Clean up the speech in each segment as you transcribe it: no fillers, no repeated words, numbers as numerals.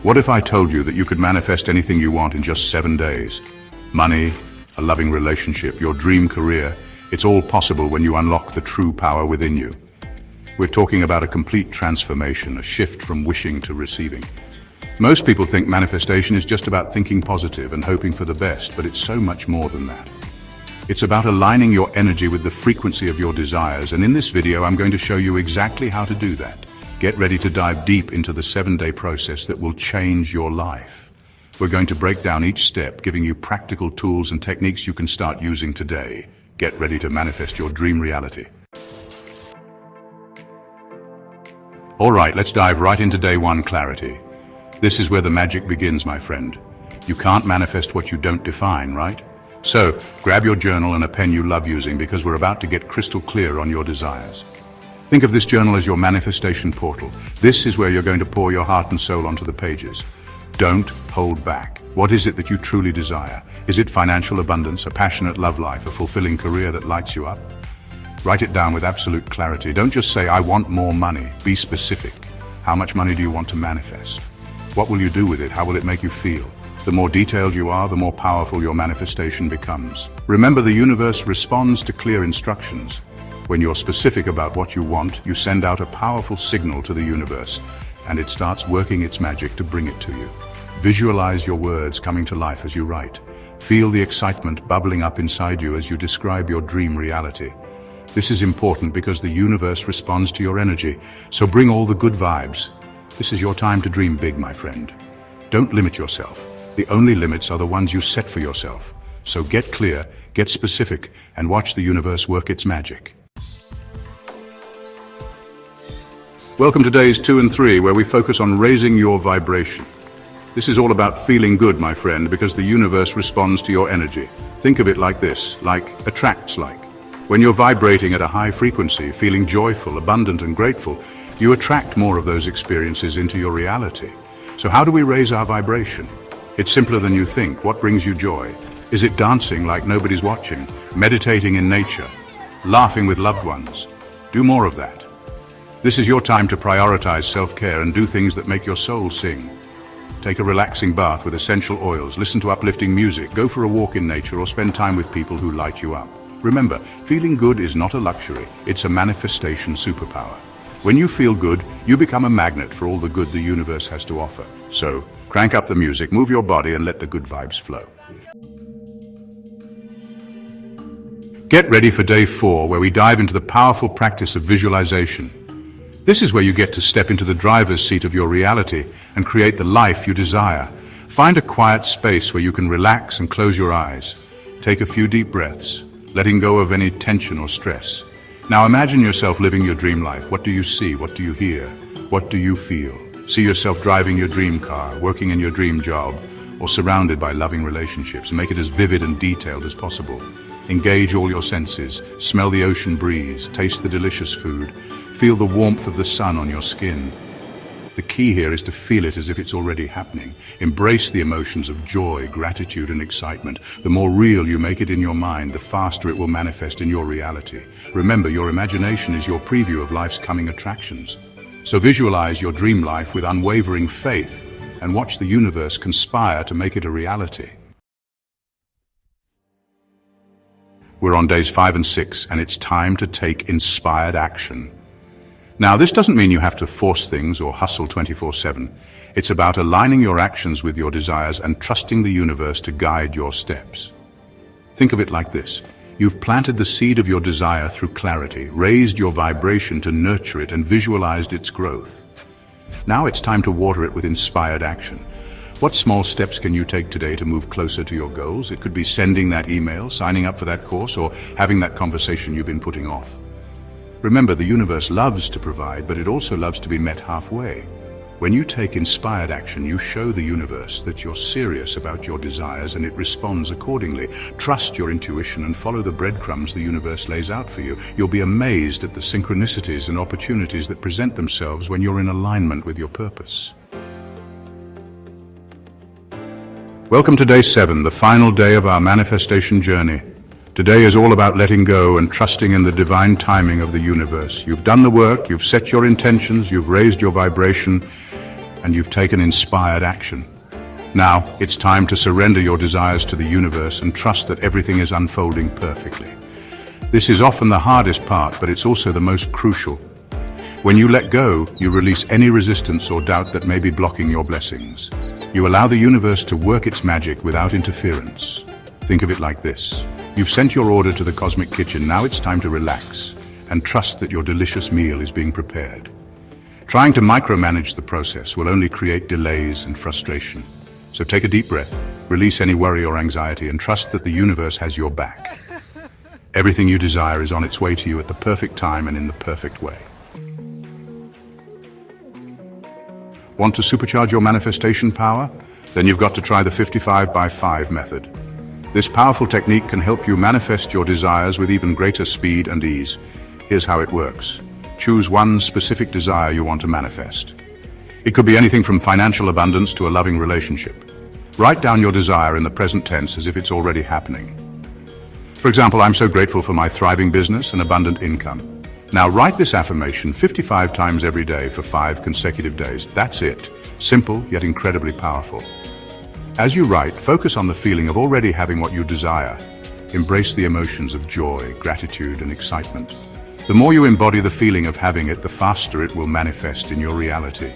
What if I told you that you could manifest anything you want in just 7 days? Money, a loving relationship, your dream career, it's all possible when you unlock the true power within you. We're talking about a complete transformation, a shift from wishing to receiving. Most people think manifestation is just about thinking positive and hoping for the best, but it's so much more than that. It's about aligning your energy with the frequency of your desires, and in this video I'm going to show you exactly how to do that. Get ready to dive deep into the 7-day process that will change your life. We're going to break down each step, giving you practical tools and techniques you can start using today. Get ready to manifest your dream reality. All right, let's dive right into day 1, clarity. This is where the magic begins, my friend. You can't manifest what you don't define, right? So, grab your journal and a pen you love using, because we're about to get crystal clear on your desires. Think of this journal as your manifestation portal. This is where you're going to pour your heart and soul onto the pages. Don't hold back. What is it that you truly desire? Is it financial abundance, a passionate love life, a fulfilling career that lights you up? Write it down with absolute clarity. Don't just say, I want more money. Be specific. How much money do you want to manifest? What will you do with it? How will it make you feel? The more detailed you are, the more powerful your manifestation becomes. Remember, the universe responds to clear instructions. When you're specific about what you want, you send out a powerful signal to the universe, and it starts working its magic to bring it to you. Visualize your words coming to life as you write. Feel the excitement bubbling up inside you as you describe your dream reality. This is important because the universe responds to your energy, so bring all the good vibes. This is your time to dream big, my friend. Don't limit yourself. The only limits are the ones you set for yourself. So get clear, get specific, and watch the universe work its magic. Welcome to days 2 and 3, where we focus on raising your vibration. This is all about feeling good, my friend, because the universe responds to your energy. Think of it like this, like attracts like. When you're vibrating at a high frequency, feeling joyful, abundant, and grateful, you attract more of those experiences into your reality. So how do we raise our vibration? It's simpler than you think. What brings you joy? Is it dancing like nobody's watching, meditating in nature, laughing with loved ones? Do more of that. This is your time to prioritize self-care and do things that make your soul sing. Take a relaxing bath with essential oils, listen to uplifting music, go for a walk in nature, or spend time with people who light you up. Remember, feeling good is not a luxury, it's a manifestation superpower. When you feel good, you become a magnet for all the good the universe has to offer. So, crank up the music, move your body, and let the good vibes flow. Get ready for day 4, where we dive into the powerful practice of visualization. This is where you get to step into the driver's seat of your reality and create the life you desire. Find a quiet space where you can relax and close your eyes. Take a few deep breaths, letting go of any tension or stress. Now imagine yourself living your dream life. What do you see? What do you hear? What do you feel? See yourself driving your dream car, working in your dream job, or surrounded by loving relationships. Make it as vivid and detailed as possible. Engage all your senses. Smell the ocean breeze, taste the delicious food, feel the warmth of the sun on your skin. The key here is to feel it as if it's already happening. Embrace the emotions of joy, gratitude, and excitement. The more real you make it in your mind, the faster it will manifest in your reality. Remember, your imagination is your preview of life's coming attractions. So visualize your dream life with unwavering faith and watch the universe conspire to make it a reality. We're on days 5 and 6, and it's time to take inspired action. Now, this doesn't mean you have to force things or hustle 24/7. It's about aligning your actions with your desires and trusting the universe to guide your steps. Think of it like this. You've planted the seed of your desire through clarity, raised your vibration to nurture it, and visualized its growth. Now it's time to water it with inspired action. What small steps can you take today to move closer to your goals? It could be sending that email, signing up for that course, or having that conversation you've been putting off. Remember, the universe loves to provide, but it also loves to be met halfway. When you take inspired action, you show the universe that you're serious about your desires, and it responds accordingly. Trust your intuition and follow the breadcrumbs the universe lays out for you. You'll be amazed at the synchronicities and opportunities that present themselves when you're in alignment with your purpose. Welcome to day 7, the final day of our manifestation journey. Today is all about letting go and trusting in the divine timing of the universe. You've done the work, you've set your intentions, you've raised your vibration. and you've taken inspired action. Now, it's time to surrender your desires to the universe and trust that everything is unfolding perfectly. This is often the hardest part, but it's also the most crucial. When you let go, you release any resistance or doubt that may be blocking your blessings. You allow the universe to work its magic without interference. Think of it like this. You've sent your order to the cosmic kitchen. Now it's time to relax and trust that your delicious meal is being prepared. Trying to micromanage the process will only create delays and frustration. So take a deep breath, release any worry or anxiety, and trust that the universe has your back. Everything you desire is on its way to you at the perfect time and in the perfect way. Want to supercharge your manifestation power? Then you've got to try the 55x5 method. This powerful technique can help you manifest your desires with even greater speed and ease. Here's how it works. Choose one specific desire you want to manifest. It could be anything from financial abundance to a loving relationship. Write down your desire in the present tense as if it's already happening. For example, I'm so grateful for my thriving business and abundant income. Now write this affirmation 55 times every day for 5 consecutive days. That's it. Simple, yet incredibly powerful. As you write, focus on the feeling of already having what you desire. Embrace the emotions of joy, gratitude, and excitement. The more you embody the feeling of having it, the faster it will manifest in your reality.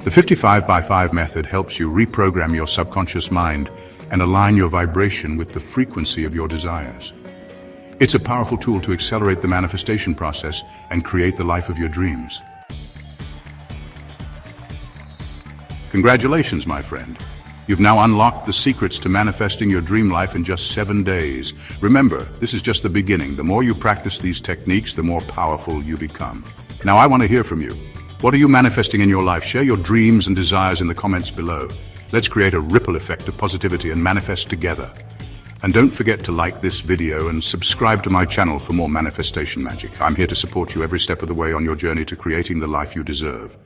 The 55x5 method helps you reprogram your subconscious mind and align your vibration with the frequency of your desires. It's a powerful tool to accelerate the manifestation process and create the life of your dreams. Congratulations, my friend. You've now unlocked the secrets to manifesting your dream life in just 7 days. Remember, this is just the beginning. The more you practice these techniques, the more powerful you become. Now, I want to hear from you. What are you manifesting in your life? Share your dreams and desires in the comments below. Let's create a ripple effect of positivity and manifest together. And don't forget to like this video and subscribe to my channel for more manifestation magic. I'm here to support you every step of the way on your journey to creating the life you deserve.